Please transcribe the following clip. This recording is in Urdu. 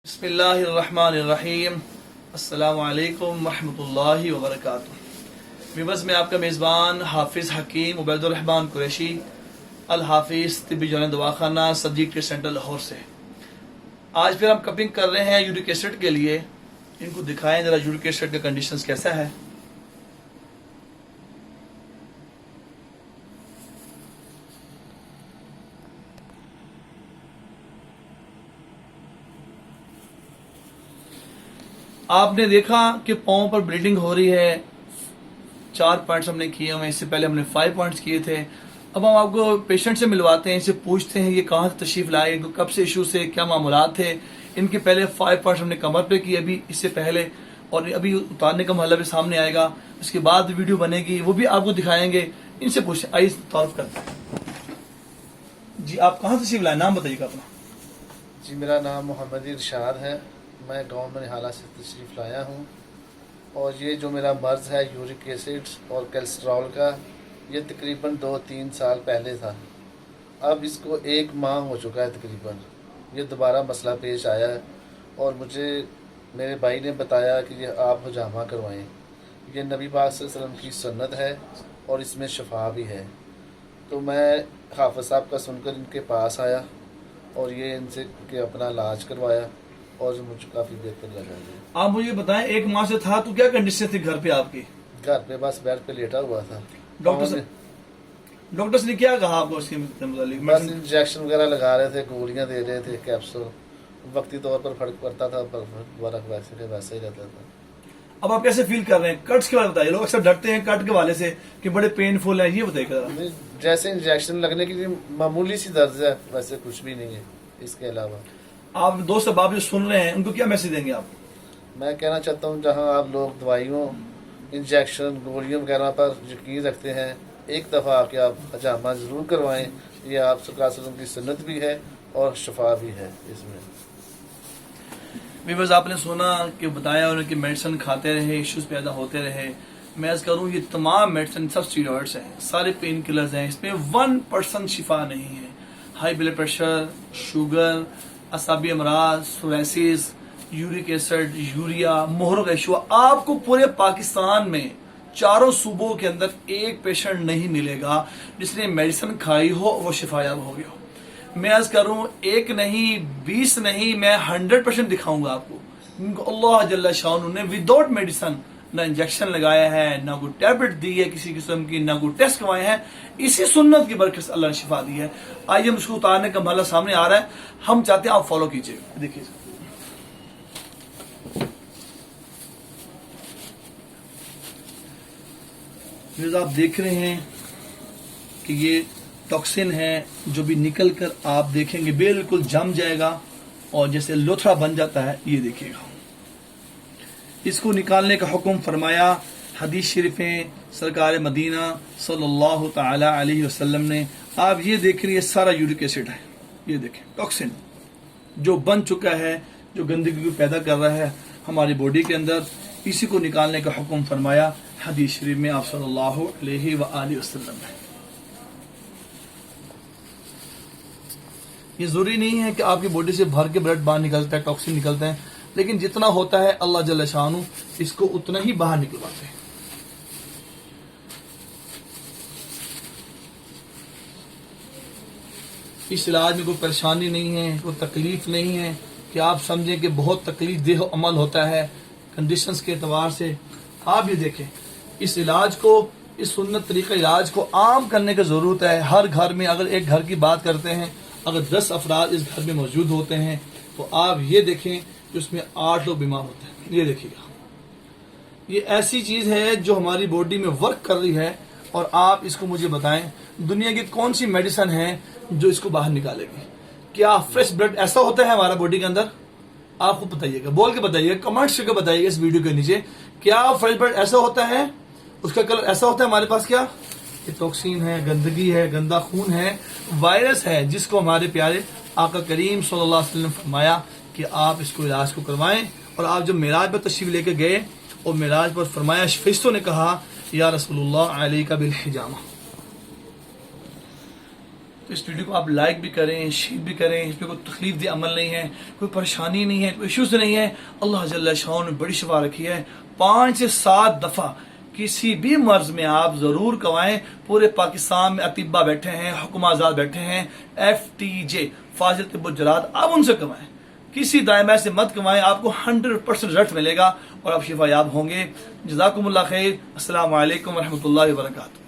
بسم اللہ الرحمن الرحیم السلام علیکم ورحمۃ اللہ وبرکاتہ۔ ویورز میں آپ کا میزبان حافظ حکیم عبید الرحمن قریشی الحافظ طبی جوان دواخانہ صدیق ٹریڈ سینٹر لاہور سے۔ آج پھر ہم کپنگ کر رہے ہیں یورک ایسڈ کے لیے۔ ان کو دکھائیں ذرا یورک ایسڈ کا کنڈیشنز کیسا ہے۔ آپ نے دیکھا کہ پاؤں پر بلیڈنگ ہو رہی ہے۔ 4 پوائنٹس ہم نے کیے ہوئے، اس سے پہلے ہم نے 5 پوائنٹس کیے تھے۔ اب ہم آپ کو پیشنٹ سے ملواتے ہیں، ان سے پوچھتے ہیں یہ کہاں سے تشریف لائے، ان کو کب سے ایشو سے کیا معاملات تھے۔ ان کے پہلے 5 پوائنٹس ہم نے کمر پہ کیے ابھی اس سے پہلے، اور ابھی اتارنے کا محلہ بھی سامنے آئے گا، اس کے بعد ویڈیو بنے گی، وہ بھی آپ کو دکھائیں گے۔ ان سے پوچھیں، آئیے تعارف کرتے ہیں۔ جی آپ کہاں سے تشریف لائے، نام بتائیے گا اپنا۔ جی میرا نام محمد ارشاد ہے، میں گاؤں میں نہالہ سے تشریف لایا ہوں، اور یہ جو میرا مرض ہے یورک ایسڈ اور کیلسٹرول کا، یہ تقریباً 2-3 سال پہلے تھا۔ اب اس کو 1 ماہ ہو چکا ہے تقریباً۔ یہ دوبارہ مسئلہ پیش آیا ہے، اور مجھے میرے بھائی نے بتایا کہ یہ آپ حجامہ کروائیں۔ یہ نبی پاک صلی اللہ علیہ وسلم کی سنت ہے اور اس میں شفا بھی ہے۔ تو میں حافظ صاحب کا سن کر ان کے پاس آیا اور یہ ان سے کہ اپنا علاج کروایا، اور مجھے کافی بہتر لگا۔ آپ مجھے بتائیں 1 ماہ سے تھا تو کیا کنڈیشن تھی گھر پہ آپ کی؟ گھر پہ بس بیڈ پہ لیٹا ہوا تھا۔ ڈاکٹرز نے کیا کہا آپ کو اس کے متعلق؟ بس انجیکشن وغیرہ لگا رہے تھے، گولیاں دے رہے تھے، کیپسول، وقتی طور پر فرق پڑتا تھا، پر دوبارہ ویسے ہی رہتا تھا۔ اب آپ کیسے فیل کر رہے ہیں؟ کٹس کے بارے میں بتائیے، لوگ اکثر ڈرتے ہیں کٹ کے والے سے کہ بڑے پین فل ہے، یہ بتائیے ذرا۔ جیسے انجیکشن لگنے کی معمولی سی درد ہے، ویسے کچھ بھی نہیں ہے اس کے علاوہ۔ آپ دوست احباب جو سن رہے ہیں ان کو کیا میسج دیں گے آپ؟ میں کہنا چاہتا ہوں جہاں آپ لوگ دوائیوں، انجیکشن، گولیوں وغیرہ پر یقین رکھتے ہیں، ایک دفعہ آ کے آپ حجامہ ضرور کروائیں۔ یہ آپ صلی اللہ علیہ وسلم کی سنت بھی ہے اور شفا بھی ہے اس میں۔ ویورز آپ نے سنا کہ بتایا انہوں نے کہ میڈیسن کھاتے رہے، ایشوز پیدا ہوتے رہے۔ میں عرض کروں یہ تمام میڈیسن سب اسٹیرائڈس ہیں، سارے پین کلرز ہیں، اس میں 1% شفا نہیں ہے۔ ہائی بلڈ پریشر، شوگر، اعصابی امراض، سوریسس، یورک ایسڈ، یوریا، مہر ایشو، آپ کو پورے پاکستان میں 4 صوبوں کے اندر ایک پیشنٹ نہیں ملے گا جس نے میڈیسن کھائی ہو وہ شفا یاب ہو گیا ہو۔ میں عرض کروں 1 نہیں، 20 نہیں، میں 100% دکھاؤں گا آپ کو۔ ان کو اللہ جل شانہ نے وداؤٹ میڈیسن، نہ انجیکشن لگایا ہے، نہ کوئی ٹیبلٹ دی ہے کسی قسم کی، نہ کوئی ٹیسٹ کروائے ہیں، اسی سنت کی برکت سے اللہ نے شفا دی ہے۔ آئیے ہم اس کو اتارنے کا مرحلہ سامنے آ رہا ہے، ہم چاہتے ہیں آپ فالو کیجیے۔ دیکھیے آپ دیکھ رہے ہیں کہ یہ ٹاکسن ہے جو بھی نکل کر آپ دیکھیں گے بالکل جم جائے گا اور جیسے لوتھڑا بن جاتا ہے، یہ دیکھیے گا۔ اس کو نکالنے کا حکم فرمایا حدیث شریف میں سرکار مدینہ صلی اللہ تعالی علیہ وسلم نے۔ آپ یہ دیکھ رہے ہیں یہ سارا یورک ایسڈ ہے، یہ دیکھیں ٹاکسن جو بن چکا ہے، جو گندگی کو پیدا کر رہا ہے ہماری باڈی کے اندر، اسی کو نکالنے کا حکم فرمایا حدیث شریف میں آپ صلی اللہ علیہ وآلہ وسلم نے۔ یہ ضروری نہیں ہے کہ آپ کی باڈی سے بھر کے بلڈ باہر نکلتا ہے، ٹاکسن نکلتا ہے، لیکن جتنا ہوتا ہے اللہ جل شانہ اس کو اتنا ہی باہر نکلواتے ہیں۔ اس علاج میں کوئی پریشانی نہیں ہے، کوئی تکلیف نہیں ہے کہ آپ سمجھیں کہ بہت تکلیف دہ عمل ہوتا ہے کنڈیشنز کے اعتبار سے۔ آپ یہ دیکھیں اس علاج کو، اس سنت طریقہ علاج کو عام کرنے کی ضرورت ہے۔ ہر گھر میں اگر ایک گھر کی بات کرتے ہیں، اگر 10 افراد اس گھر میں موجود ہوتے ہیں تو آپ یہ دیکھیں کہ اس میں 8 لوگ بیمار ہوتے ہیں۔ یہ دیکھیے گا، یہ ایسی چیز ہے جو ہماری باڈی میں ورک کر رہی ہے، اور آپ اس کو مجھے بتائیں دنیا کی کون سی میڈیسن ہے جو اس کو باہر نکالے گی؟ کیا فریش بلڈ ایسا ہوتا ہے ہمارا باڈی کے اندر؟ آپ کو بتائیے گا، بول کے بتائیے گا، کمنٹس کر کے بتائیے گا اس ویڈیو کے نیچے، کیا فریش بلڈ ایسا ہوتا ہے؟ اس کا کلر ایسا ہوتا ہے ہمارے پاس؟ کیا یہ ٹاکسین ہے، گندگی ہے، گندا خون ہے، وائرس ہے، جس کو ہمارے پیارے آقا کریم صلی اللہ علیہ وسلم نے فرمایا کہ آپ اس کو علاج کو کروائیں۔ اور آپ جب معراج پر تشریف لے کے گئے اور معراج پر فرمایا، فرشتوں نے کہا یا رسول اللہ علیک بالحجامہ، تو اس ویڈیو کو آپ لائک بھی کریں، شیئر بھی کریں. اس پہ کوئی تکلیف دہ عمل نہیں ہے، کوئی پریشانی نہیں ہے، کوئی ایشوز نہیں ہے. اللہ جل شان نے بڑی شفا رکھی ہے. 5 سے 7 دفعہ کسی بھی مرض میں آپ ضرور کوائیں. پورے پاکستان میں اطباء بیٹھے ہیں، حکم آزاد بیٹھے ہیں، FTJ فاضل طب و جراحت، آپ ان سے کوائیں. کسی دائمہ سے مت کوائیں، آپ کو 100% رزلٹ ملے گا اور آپ شفا یاب ہوں گے. جزاکم اللہ خیر. السلام علیکم ورحمۃ اللہ وبرکاتہ.